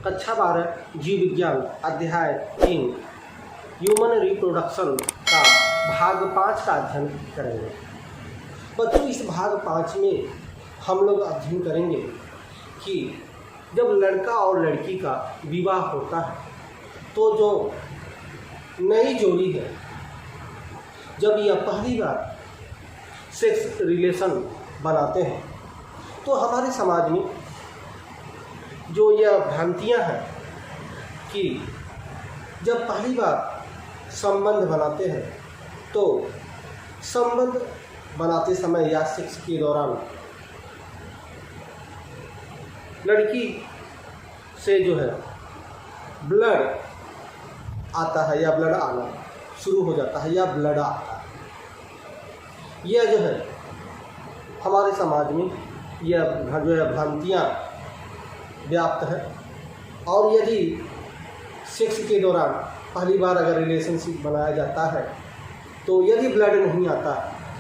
कक्षा 12 जीव विज्ञान अध्याय 3 ह्यूमन रिप्रोडक्शन का भाग 5 का अध्ययन करेंगे। बच्चों, इस भाग 5 में हम लोग अध्ययन करेंगे कि जब लड़का और लड़की का विवाह होता है तो जो नई जोड़ी है, जब यह पहली बार सेक्स रिलेशन बनाते हैं तो हमारे समाज में जो यह भ्रांतियां हैं कि जब पहली बार संबंध बनाते हैं तो संबंध बनाते समय या सेक्स के दौरान लड़की से जो है ब्लड आता है या ब्लड आना शुरू हो जाता है या ब्लड आता है। यह जो है हमारे समाज में यह जो है भ्रांतियाँ व्याप्त है। और यदि सेक्स के दौरान पहली बार अगर रिलेशनशिप बनाया जाता है तो यदि ब्लड नहीं आता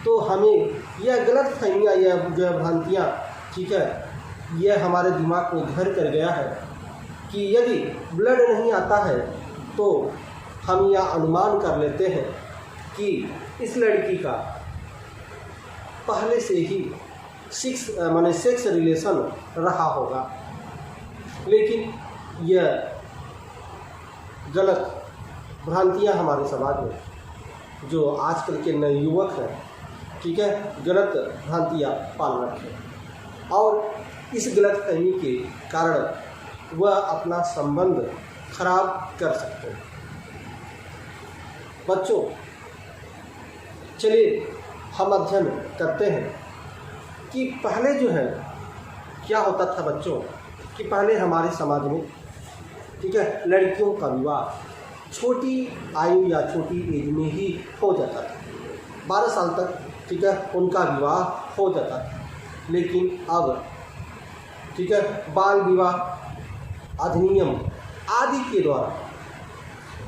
तो हमें यह गलत फहमियाँ, यह जो है भ्रांतियाँ, ठीक है, यह हमारे दिमाग को घर कर गया है कि यदि ब्लड नहीं आता है तो हम यह अनुमान कर लेते हैं कि इस लड़की का पहले से ही सेक्स रिलेशन रहा होगा। लेकिन यह गलत भ्रांतियाँ हमारे समाज में जो आजकल के नए युवक हैं, ठीक है, गलत भ्रांतियाँ पाल रखे और इस गलत फहमी के कारण वह अपना संबंध खराब कर सकते हैं। बच्चों, चलिए हम अध्ययन करते हैं कि पहले जो है क्या होता था बच्चों, कि पहले हमारे समाज में, ठीक है, लड़कियों का विवाह छोटी आयु या छोटी एज में ही हो जाता था। 12 साल तक, ठीक है, उनका विवाह हो जाता था। लेकिन अब, ठीक है, बाल विवाह अधिनियम आदि के द्वारा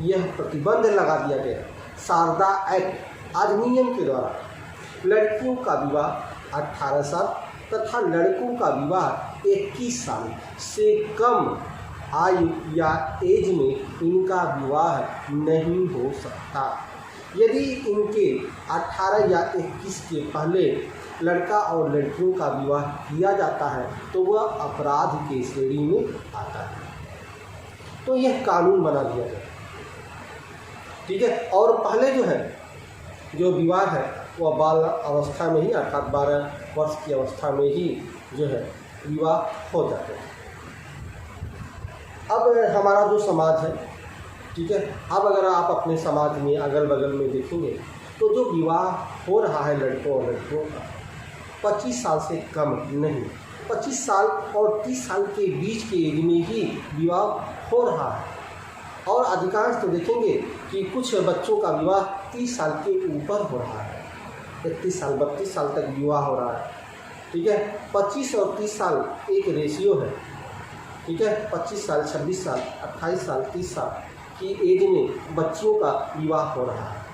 यह प्रतिबंध लगा दिया गया। शारदा एक्ट अधिनियम के द्वारा लड़कियों का विवाह 18 साल तथा लड़कों का विवाह 21 साल से कम आयु या एज में इनका विवाह नहीं हो सकता। यदि इनके 18 या 21 के पहले लड़का और लड़कियों का विवाह किया जाता है तो वह अपराध की श्रेणी में आता है। तो यह कानून बना दिया गया, ठीक है। और पहले जो है जो विवाह है वह बाल अवस्था में ही, अर्थात 12 वर्ष की अवस्था में ही जो है विवाह हो जाते हैं। अब हमारा जो समाज है, ठीक है, अब अगर आप अपने समाज में अगल बगल में देखेंगे तो जो विवाह हो रहा है लड़कों और लड़कियों का 25 साल से कम नहीं, 25 साल और 30 साल के बीच के एज में ही विवाह हो रहा है। और अधिकांश तो देखेंगे कि कुछ बच्चों का विवाह 30 साल के ऊपर हो रहा है, 31 साल 32 साल तक विवाह हो रहा है, ठीक है। 25 और 30 साल एक रेशियो है, ठीक है। 25 साल 26 साल 28 साल 30 साल की एज में बच्चियों का विवाह हो रहा है,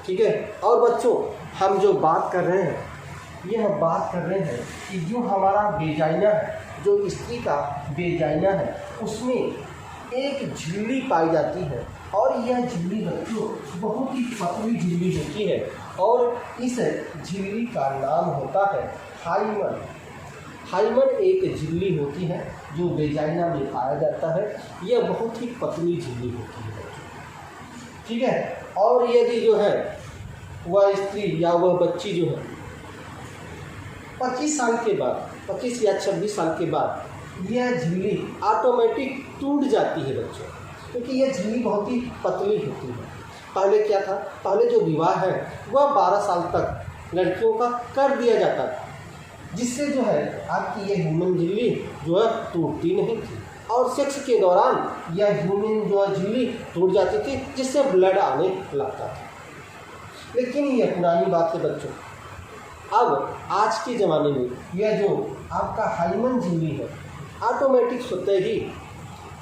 ठीक है। और बच्चों, हम जो बात कर रहे हैं, यह बात कर रहे हैं कि जो हमारा वेजाइना है, जो स्त्री का वेजाइना है, उसमें एक झिल्ली पाई जाती है। और यह झिल्ली बच्चों बहुत ही पतली झिल्ली होती है और इस झिल्ली का नाम होता है हाइमन। हाइमन एक झिल्ली होती है जो वेजाइना में पाया जाता है। यह बहुत ही पतली झिल्ली होती है, ठीक है। और यदि जो है वह स्त्री या वह बच्ची जो है 25 साल के बाद, 25 या 26 साल के बाद यह झिल्ली ऑटोमेटिक टूट जाती है बच्चों, क्योंकि यह झिल्ली बहुत ही पतली होती है। पहले क्या था, पहले जो विवाह है वह 12 साल तक लड़कियों का कर दिया जाता था, जिससे जो है आपकी यह ह्यूमन झिल्ली जो है टूटती नहीं थी। और सेक्स के दौरान यह ह्यूमन जो है झिल्ली टूट जाती थी, जिससे ब्लड आने लगता था। लेकिन यह पुरानी बात है बच्चों। अब आज के ज़माने में यह जो आपका हाइमन झिल्ली है ऑटोमेटिक स्वतः ही,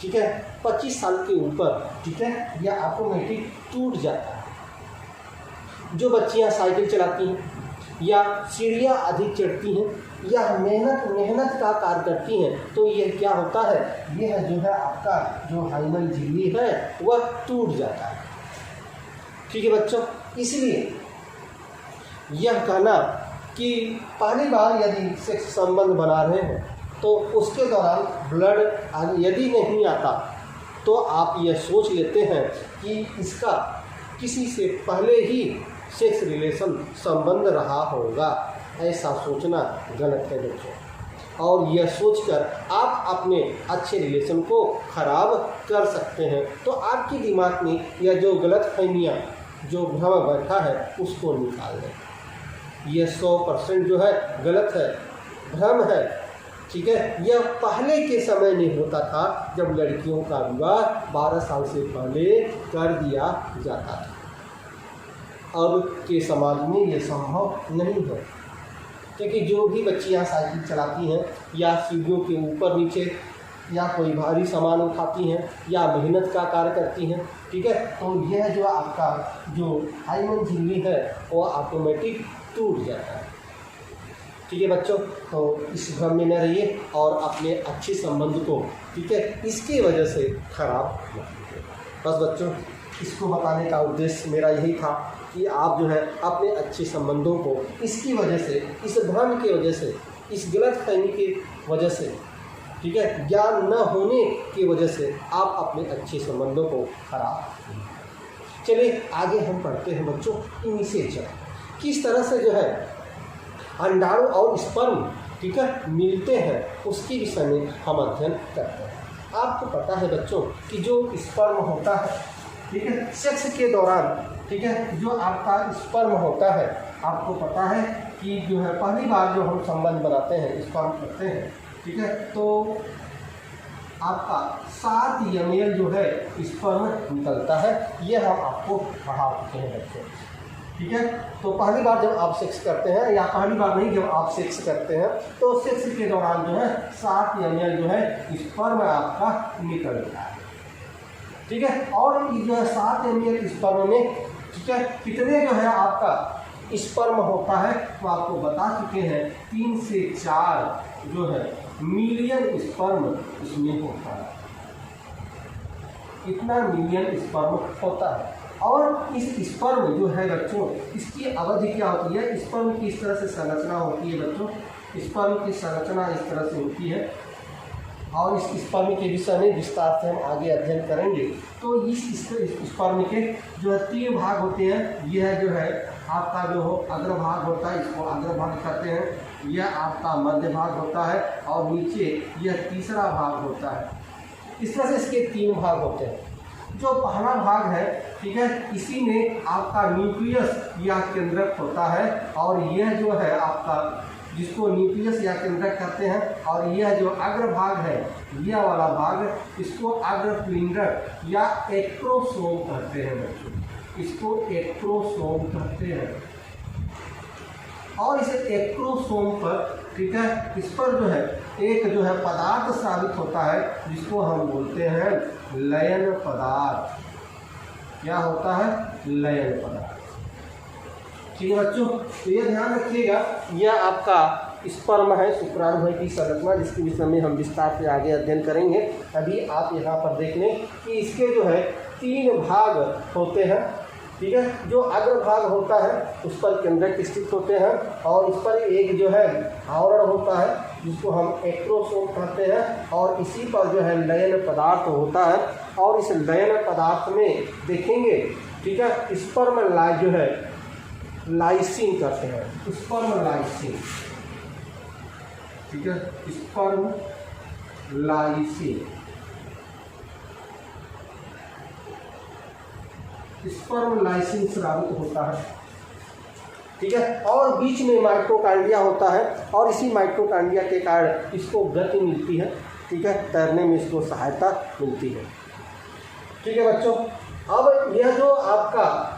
ठीक है, 25 साल के ऊपर, ठीक है, यह ऑटोमेटिक टूट जाता है। जो बच्चियां साइकिल चलाती हैं या सीढ़ियाँ अधिक चढ़ती हैं यह मेहनत का कार्य करती हैं तो ये क्या होता है, यह जो है आपका जो हाइमन झिल्ली है वह टूट जाता है। ठीक है बच्चों, इसलिए यह कहना कि पहली बार यदि सेक्स संबंध बना रहे हैं तो उसके दौरान ब्लड यदि नहीं आता तो आप यह सोच लेते हैं कि इसका किसी से पहले ही सेक्स रिलेशन संबंध रहा होगा। ऐसा सोचना गलत है बच्चों, और यह सोचकर आप अपने अच्छे रिलेशन को खराब कर सकते हैं। तो आपके दिमाग में यह जो गलतफहमियाँ जो भ्रम बैठा है उसको निकाल दें। यह 100% जो है गलत है, भ्रम है। ठीक है, यह पहले के समय नहीं होता था जब लड़कियों का विवाह 12 साल से पहले कर दिया जाता था। अब के समाज में यह संभव नहीं है, क्योंकि जो भी बच्चियां साइकिल चलाती हैं या सीढ़ियों के ऊपर नीचे या कोई भारी सामान उठाती हैं या मेहनत का कार्य करती हैं, ठीक है, तो यह जो आपका जो हाइमन झिल्ली है वो ऑटोमेटिक टूट जाता है। ठीक है बच्चों, तो इस भ्रम में न रहिए और अपने अच्छे संबंध को, ठीक है, इसकी वजह से खराब मत कीजिए। बस बच्चों, इसको बताने का उद्देश्य मेरा यही था कि आप जो है अपने अच्छे संबंधों को इसकी वजह से, इस भ्रम की वजह से, इस गलतफहमी की वजह से, ठीक है, ज्ञान न होने की वजह से आप अपने अच्छे संबंधों को खराब। चलिए आगे हम पढ़ते हैं बच्चों इनिशिएशन, किस तरह से जो है अंडाणु और स्पर्म, ठीक है, मिलते हैं उसके विषय में हम अध्ययन करते हैं। आपको पता है बच्चों कि जो स्पर्म होता है, ठीक है, सेक्स के दौरान, ठीक है, जो आपका स्पर्म होता है, आपको पता है कि जो है पहली बार जो हम संबंध बनाते हैं, स्पर्म करते हैं, ठीक है, तो आपका 7 ml जो है स्पर्म निकलता है। ये हम आपको पढ़ा चुके हैं बच्चों, ठीक है। तो पहली बार जब आप सेक्स करते हैं, या पहली बार नहीं, जब आप सेक्स करते हैं तो सेक्स के दौरान जो है 7 ml जो है स्पर्म आपका निकलता है, ठीक है। और जो है 7 ml स्पर्म में, ठीक है, कितने जो है आपका स्पर्म होता है तो आपको बता चुके हैं 3 से 4 जो है मिलियन स्पर्म इसमें होता है। इतना मिलियन स्पर्म होता है। और इस स्पर्म जो है बच्चों, इसकी अवधि क्या होती है, स्पर्म की इस तरह से संरचना होती है बच्चों, स्पर्म की संरचना इस तरह से होती है, और इस स्पर्म के विषय में विस्तार से हम आगे अध्ययन करेंगे। तो इस स्पर्म के जो है 3 भाग होते हैं। यह जो है आपका जो हो अग्रभाग होता है, इसको अग्रभाग कहते हैं। यह आपका मध्य भाग होता है, और नीचे यह तीसरा भाग होता है। इस तरह से इसके 3 भाग होते हैं। जो पहला भाग है, ठीक है, इसी में आपका न्यूक्लियस या केंद्रक होता है, और यह जो है आपका जिसको न्यूक्लियस या केंद्रक कहते हैं। और यह जो अग्रभाग है, यह वाला भाग, इसको अग्रपिंडक या एक्ट्रोसोम कहते हैं बच्चों, इसको एक्ट्रोसोम कहते हैं। और इस एक्ट्रोसोम पर, ठीक है, इस पर जो है एक जो है पदार्थ साबित होता है, जिसको हम बोलते हैं लयन पदार्थ। क्या होता है, लयन पदार्थ। ठीक है बच्चों, तो ये ध्यान रखिएगा, यह आपका स्पर्म है, शुक्राणु की संरचना, जिसके विषय में हम विस्तार से आगे अध्ययन करेंगे। अभी आप यहाँ पर देख लें कि इसके जो है 3 भाग होते हैं, ठीक है। जो अग्रभाग होता है उस पर केंद्रक स्थित होते हैं, और इस पर एक जो है आवरण होता है जिसको हम एक्ट्रोसोम कहते हैं, और इसी पर जो है लयन पदार्थ होता है। और इस लयन पदार्थ में देखेंगे, ठीक है, स्पर्म जो है लाइसिन कहते हैं, स्पर्म लाइसिन, ठीक है, स्पर्म लाइसिन, स्पर्म लाइसिन स्रावित होता है, ठीक है। और बीच में माइटोकांड्रिया होता है, और इसी माइटोकांड्रिया के कारण इसको गति मिलती है, ठीक है, तैरने में इसको सहायता मिलती है, ठीक है बच्चों। अब यह जो आपका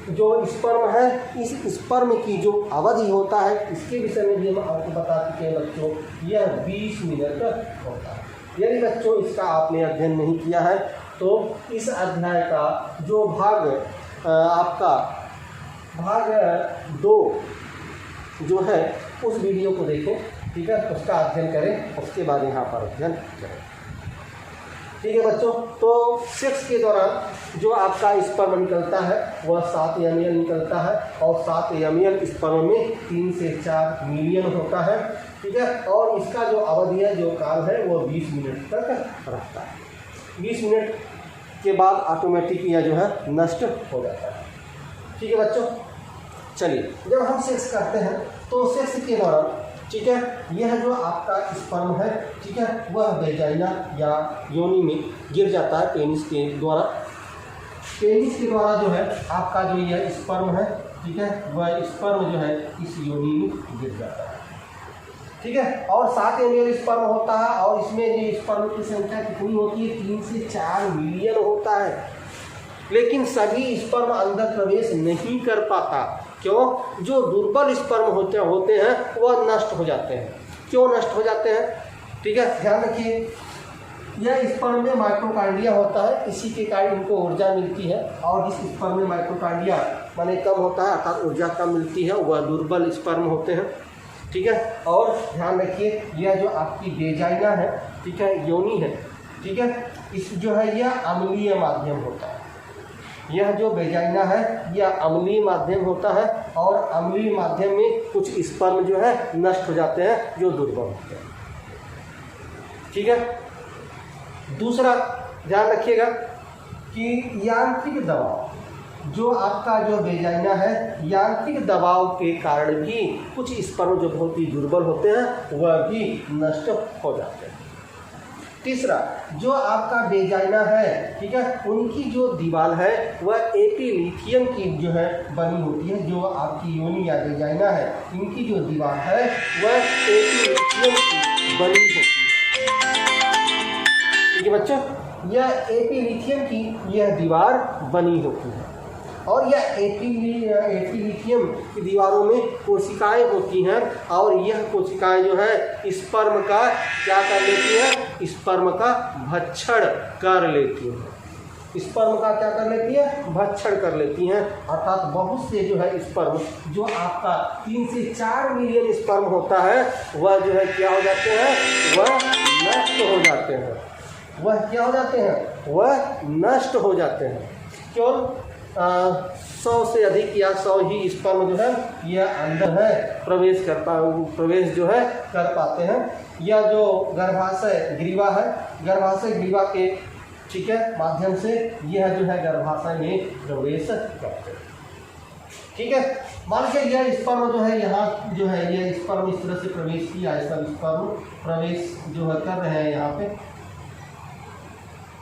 जो स्पर्म है, इस स्पर्म की जो अवधि होता है, इसके विषय में भी हम आपको बता चुके हैं बच्चों, यह 20 मिनट होता है। यदि बच्चों इसका आपने अध्ययन नहीं किया है तो इस अध्याय का जो भाग आपका भाग 2 जो है उस वीडियो को देखें, ठीक है, उसका अध्ययन करें, उसके बाद यहाँ पर अध्ययन करें। ठीक है बच्चों, तो सेक्स के दौरान जो आपका स्पर्म निकलता है वह 7 ml निकलता है और 7 ml स्पर्म में 3 से 4 मिलियन होता है। ठीक है, और इसका जो अवधि है, जो काल है, वो 20 मिनट तक रहता है। 20 मिनट के बाद ऑटोमेटिक यह जो है नष्ट हो जाता है। ठीक है बच्चों, चलिए, जब हम सेक्स करते हैं तो सेक्स के दौरान, ठीक है, यह जो आपका स्पर्म है, ठीक है, वह वेजाइना या योनि में गिर जाता है पेनिस के द्वारा। पेनिस के द्वारा जो है आपका जो यह स्पर्म है, ठीक है, वह स्पर्म जो है इस योनि में गिर जाता है। ठीक है, और 7 ml स्पर्म होता है और इसमें जो स्पर्म की संख्या कितनी होती है, 3 से 4 मिलियन होता है। लेकिन सभी स्पर्म अंदर प्रवेश नहीं कर पाता। क्यों? जो दुर्बल स्पर्म होते हैं वह नष्ट हो जाते हैं। क्यों नष्ट हो जाते हैं? ठीक है, ध्यान रखिए, यह स्पर्म में माइटोकॉन्ड्रिया होता है, इसी के कारण इनको ऊर्जा मिलती है। और जिस स्पर्म में माइटोकॉन्ड्रिया माने कम होता है, अर्थात ऊर्जा कम मिलती है, वह दुर्बल स्पर्म होते हैं। ठीक है, और ध्यान रखिए, यह जो आपकी वेजाइना है, ठीक है, योनि है, ठीक है, इस जो है यह अम्लीय माध्यम होता है। यह जो वेजाइना है यह अम्लीय माध्यम होता है और अम्लीय माध्यम में कुछ स्पर्म जो है नष्ट हो जाते हैं, जो दुर्बल होते हैं। ठीक है, दूसरा ध्यान रखिएगा कि यांत्रिक दबाव, जो आपका जो वेजाइना है, यांत्रिक दबाव के कारण भी कुछ स्पर्म जो बहुत ही दुर्बल होते हैं वह भी नष्ट हो जाते हैं। तीसरा, जो आपका वेजाइना है, ठीक है, उनकी जो दीवार है वह एपिलिथियम की जो है बनी होती है। जो आपकी योनि या वेजाइना है, इनकी जो दीवार है वह एपिलिथियम की बनी होती है। ठीक है बच्चों, यह एपिलिथियम की यह दीवार बनी होती है और यह एपिलिथियम की दीवारों में कोशिकाएं होती हैं और यह कोशिकाएं जो है स्पर्म का क्या कर लेती हैं? स्पर्म का भक्षण कर लेती हैं। स्पर्म का क्या कर लेती है? भक्षण कर लेती हैं। अर्थात बहुत से जो है स्पर्म, जो आपका 3 से 4 मिलियन स्पर्म होता है, वह जो है क्या हो जाते हैं? वह नष्ट हो जाते हैं। वह क्या हो जाते हैं? वह नष्ट हो जाते हैं। क्यों? 100 से अधिक या 100 ही स्पर्म जो है यह अंदर है प्रवेश जो है कर पाते हैं। यह जो गर्भाशय ग्रीवा है, गर्भाशय ग्रीवा के, ठीक है, माध्यम से यह जो है गर्भाशय में प्रवेश करते हैं। ठीक है, मान लीजिए यह स्पर्म जो है यहाँ जो है यह स्पर्म इस तरह से प्रवेश किया, ऐसा स्पर्म प्रवेश जो है कर रहे हैं यहाँ पे।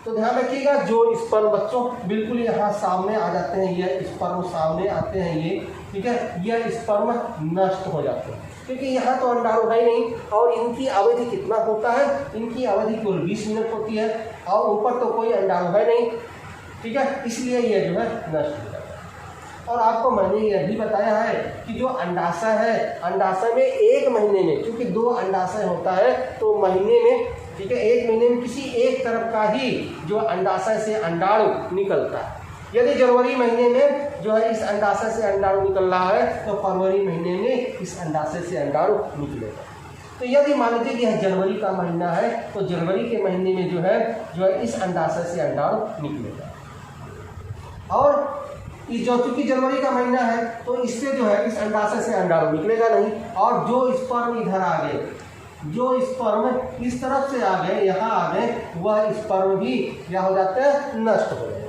तो ध्यान रखिएगा, जो स्पर्म बच्चों बिल्कुल यहाँ सामने आ जाते हैं, यह स्पर्म सामने आते हैं ये, ठीक है, यह स्पर्म नष्ट हो जाते हैं क्योंकि यहाँ तो अंडाणु है ही नहीं और इनकी अवधि कितना होता है? इनकी अवधि केवल 20 मिनट होती है और ऊपर तो कोई अंडाणु है नहीं। ठीक है, इसलिए यह जो है नष्ट हो जाता है। और आपको मैंने यह भी बताया है कि जो अंडाशय है, अंडाशय में 1 महीने में, क्योंकि 2 अंडाशय होता है तो महीने में, ठीक है, 1 महीने में किसी एक तरफ का ही जो अंडाशय से अंडाणु निकलता है। यदि जनवरी महीने में जो है इस अंडाशय से अंडाणु निकल रहा है तो फरवरी महीने में इस अंडाशय से अंडाणु निकलेगा। तो यदि मान लीजिए कि यह जनवरी का महीना है तो जनवरी के महीने में जो है इस अंडाशय से अंडाणु निकलेगा। और इस जो चूंकि जनवरी का महीना है तो इससे जो है इस अंडाशय से अंडाणु निकलेगा नहीं। और जो स्पर्म इधर आ गए, जो स्पर्म इस तरफ से आ गए, यहाँ आ गए, वह स्पर्म भी क्या हो जाते हैं? नष्ट हो गए।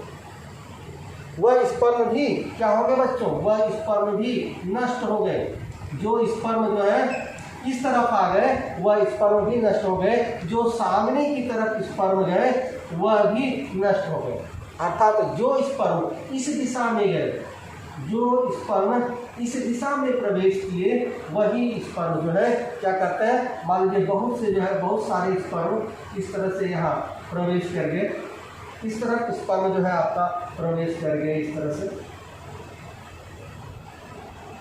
वह स्पर्म भी क्या हो गए बच्चों? वह स्पर्म भी नष्ट हो गए। जो स्पर्म जो है इस तरफ आ गए वह स्पर्म भी नष्ट हो गए। जो सामने की तरफ स्पर्म गए वह भी नष्ट हो गए। अर्थात जो स्पर्म इस दिशा में गए, जो स्पर्म इस दिशा में प्रवेश किए, वही स्पर्म जो है क्या करते हैं? मान लीजिए बहुत से जो है बहुत सारे स्पर्म इस तरह से यहाँ प्रवेश कर गए, इस तरह स्पर्म जो है आपका प्रवेश कर गए, इस तरह से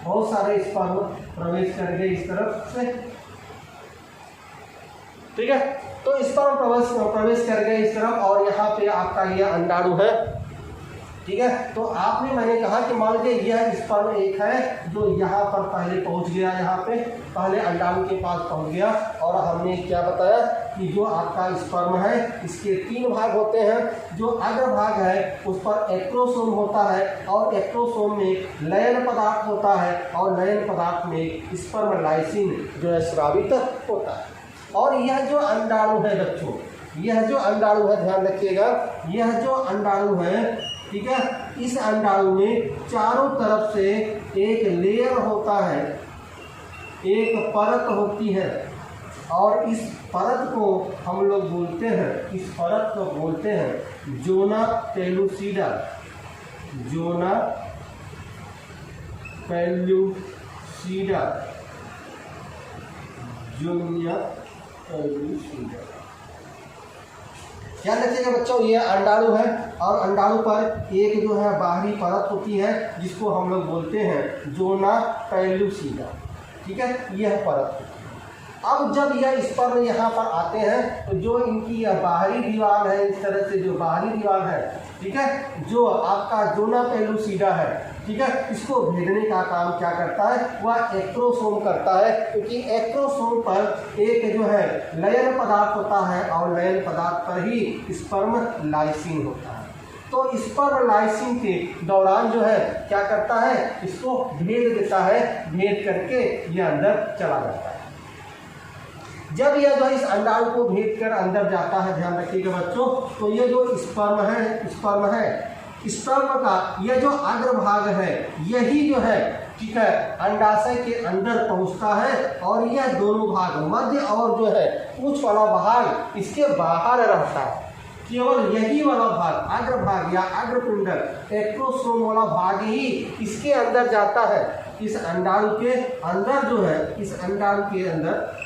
बहुत सारे स्पर्म प्रवेश कर गए इस तरफ से। ठीक है, तो स्पर्म प्रवेश कर गए इस तरफ और यहाँ पे आपका यह अंडाणु है, ठीक है। तो आपने मैंने कहा कि मान लीजिए यह स्पर्म एक है जो यहाँ पर पहले पहुँच गया, यहाँ पे पहले अंडाणु के पास पहुँच गया, और हमने क्या बताया कि जो आपका स्पर्म है इसके 3 भाग होते हैं। जो अग्रभाग है उस पर एक्रोसोम होता है, और एक्रोसोम में लयन पदार्थ होता है, और लयन पदार्थ में स्पर्म लाइसिन जो है स्रावित होता है। और यह जो अंडाणु है बच्चों, यह जो अंडाणु है, ध्यान रखिएगा, यह जो अंडाणु है, ठीक है, इस अंडाणु में चारों तरफ से एक लेयर होता है, एक परत होती है, और इस परत को हम लोग बोलते हैं, इस परत को बोलते हैं zona pellucida, zona pellucida, zona pellucida. ध्यान रखिएगा बच्चों, ये अंडाणु है, और अंडाणु पर एक जो है बाहरी परत होती है जिसको हम लोग बोलते हैं जोना पेलुसिडा, ठीक है, यह परत होती है। अब जब यह स्पर्म यहाँ पर आते हैं तो जो इनकी यह बाहरी दीवार है, इस तरह से जो बाहरी दीवार है, ठीक है, जो आपका जोना पेलुसिडा है, ठीक है, इसको भेदने का काम क्या करता है, वह एक्रोसोम करता है, क्योंकि एक्रोसोम पर एक जो है लयन पदार्थ होता है, और लयन पदार्थ पर ही स्पर्म लाइसिन होता है। तो स्पर्म लाइसिन के दौरान जो है क्या करता है, इसको भेद देता है, भेद करके यह अंदर चला जाता है। जब यह जो इस अंडाणु को भेद कर अंदर जाता है, ध्यान रखिएगा बच्चों, तो ये जो स्पर्म है, स्पर्म का यह जो अग्रभाग है, यही जो है, ठीक है, अंडाशय के अंदर पहुंचता है, और यह दोनों भाग मध्य और जो है पूंछ वाला भाग इसके बाहर रहता है। केवल यही वाला भाग, अग्रभाग या अग्रपिंडल, एक्रोसोम वाला भाग ही इसके अंदर जाता है। इस अंडाणु के अंदर जो है, इस अंडाणु के अंदर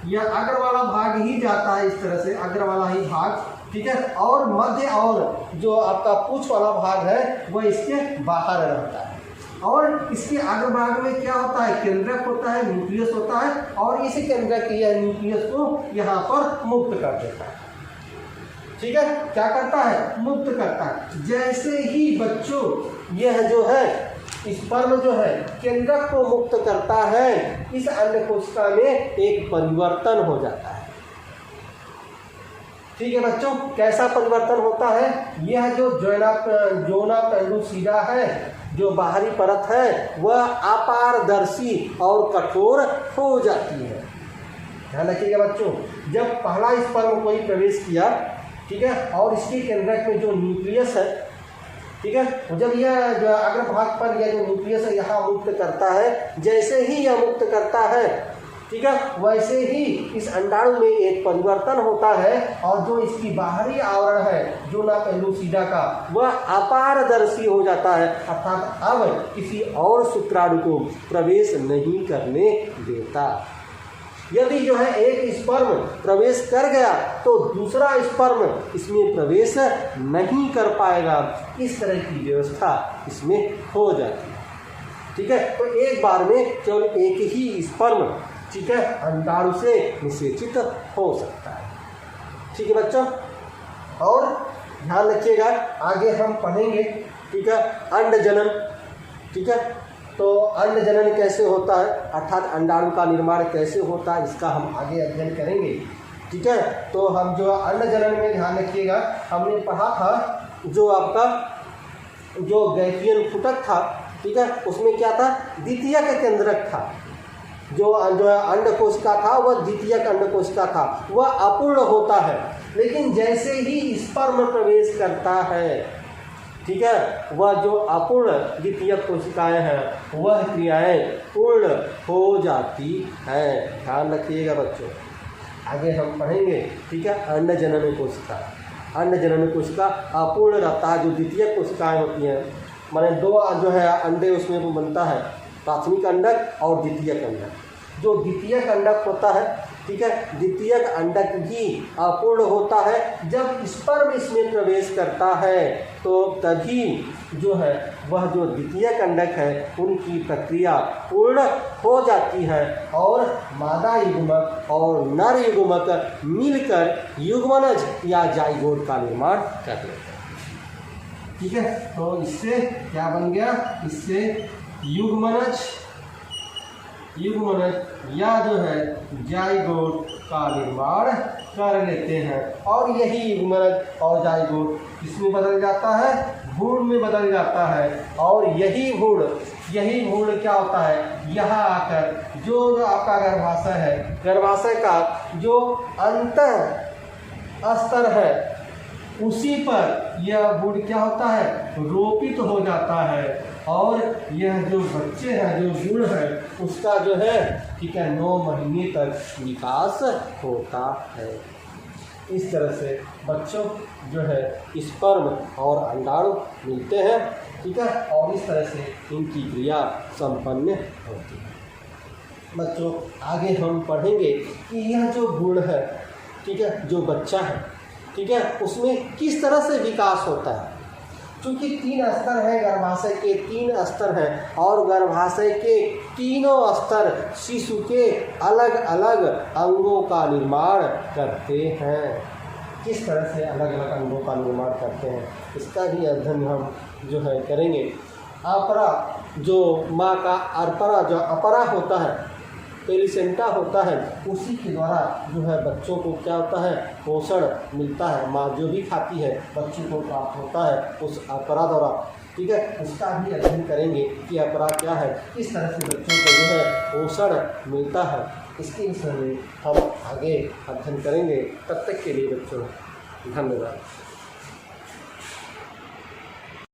यह अग्र वाला भाग ही जाता है, इस तरह से अग्र वाला ही भाग, ठीक है, और मध्य और जो आपका पूंछ वाला भाग है वह इसके बाहर रहता है। और इसके अग्र भाग में क्या होता है, केंद्रक होता है, न्यूक्लियस होता है, और इसी केंद्रक या न्यूक्लियस को यहाँ पर मुक्त कर देता है, ठीक है, क्या करता है, मुक्त करता है। जैसे ही बच्चों यह जो है स्पर्म जो है केंद्रक को मुक्त करता है, इस अंड कोशिका में एक परिवर्तन हो जाता है, ठीक है बच्चों। कैसा परिवर्तन होता है, यह जो जोना पेलुसिडा है, जो बाहरी परत है, वह अपारदर्शी और कठोर हो जाती है। ध्यान रखिएगा बच्चों, जब पहला स्पर्म कोई प्रवेश किया, ठीक है, और इसके केंद्रक में जो न्यूक्लियस है, ठीक है, जब यह जो अग्रभाग पर यह जो न्यूक्लियस है यहाँ मुक्त करता है, जैसे ही यह मुक्त करता है, ठीक है, वैसे ही इस अंडाणु में एक परिवर्तन होता है, और जो इसकी बाहरी आवरण है जोना पेलुसिडा का, वह अपारदर्शी हो जाता है, अर्थात अब किसी और शुक्राणु को प्रवेश नहीं करने देता। यदि जो है एक स्पर्म प्रवेश कर गया तो दूसरा स्पर्म इसमें प्रवेश नहीं कर पाएगा, इस तरह की व्यवस्था इसमें हो जाती है, ठीक है। तो एक बार में केवल एक ही स्पर्म, ठीक है, अंडाणु से निषेचित हो सकता है, ठीक है बच्चों। और ध्यान रखिएगा, आगे हम पढ़ेंगे, ठीक है, अंड जनन, ठीक है, तो अंड जनन कैसे होता है, अर्थात अंडाणु का निर्माण कैसे होता है, इसका हम आगे अध्ययन करेंगे, ठीक है। तो हम जो अंड जनन में ध्यान रखिएगा, हमने पढ़ा था जो आपका जो गैफियन फुटक था, ठीक है, उसमें क्या था, द्वितीयक केंद्रक था। जो अंड कोशिका था वह द्वितीयक अंड कोशिका था, वह अपूर्ण होता है, लेकिन जैसे ही स्पर्म प्रवेश करता है, ठीक है, वह जो अपूर्ण द्वितीयक कोशिकाएं हैं वह क्रियाएं पूर्ण हो जाती हैं। ध्यान रखिएगा बच्चों, आगे हम पढ़ेंगे, ठीक है। अंड जनन कोशिका, अंड जनन कोशिका अपूर्ण रहता है, जो द्वितीयक कोशिकाएं होती हैं, माने दो जो है अंडे उसमें बनता है, प्राथमिक अंडक और द्वितीयक अंडक। जो द्वितीयक अंडक होता है, ठीक है, द्वितीयक अंडक भी अपूर्ण होता है। जब स्पर्म इसमें प्रवेश करता है तो तभी जो है वह जो द्वितीयक अंडक है उनकी प्रक्रिया पूर्ण हो जाती है, और मादा युग्मक और नर युग्मक मिलकर युग्मनज या जाइगोट का निर्माण कर लेते हैं। ठीक है। तो इससे क्या बन गया, इससे युग्मनज या जो है जाइगोट का निर्माण कर लेते हैं। और यही युग्मनज और जाइगोट किसमें बदल जाता है, भ्रूण में बदल जाता है। और यही भ्रूण क्या होता है, यहाँ आकर जो आपका गर्भाशय है, गर्भाशय का जो अंत स्तर है उसी पर यह भ्रूण क्या होता है, रोपित हो जाता है। और यह जो बच्चे हैं, जो भ्रूण है, उसका जो है ठीक है 9 महीने तक विकास होता है। इस तरह से बच्चों जो है स्पर्म और अंडाणु मिलते हैं, ठीक है। और इस तरह से इनकी क्रिया संपन्न होती है। बच्चों आगे हम पढ़ेंगे कि यह जो भ्रूण है, ठीक है, जो बच्चा है, ठीक है, उसमें किस तरह से विकास होता है। क्योंकि 3 स्तर हैं, गर्भाशय के 3 स्तर हैं और गर्भाशय के तीनों स्तर शिशु के अलग अलग अंगों का निर्माण करते हैं। किस तरह से अलग अलग अंगों का निर्माण करते हैं, इसका भी अध्ययन हम जो है करेंगे। अपरा जो माँ का अपरा होता है, प्लेसेंटा होता है, उसी के द्वारा जो है बच्चों को क्या होता है, पोषण मिलता है। माँ जो भी खाती है बच्चों को प्राप्त होता है उस अपरा द्वारा, ठीक है। उसका भी अध्ययन करेंगे कि अपरा क्या है, किस तरह से बच्चों को जो है पोषण मिलता है। इसके विषय में हम आगे अध्ययन करेंगे। तब तक के लिए बच्चों धन्यवाद।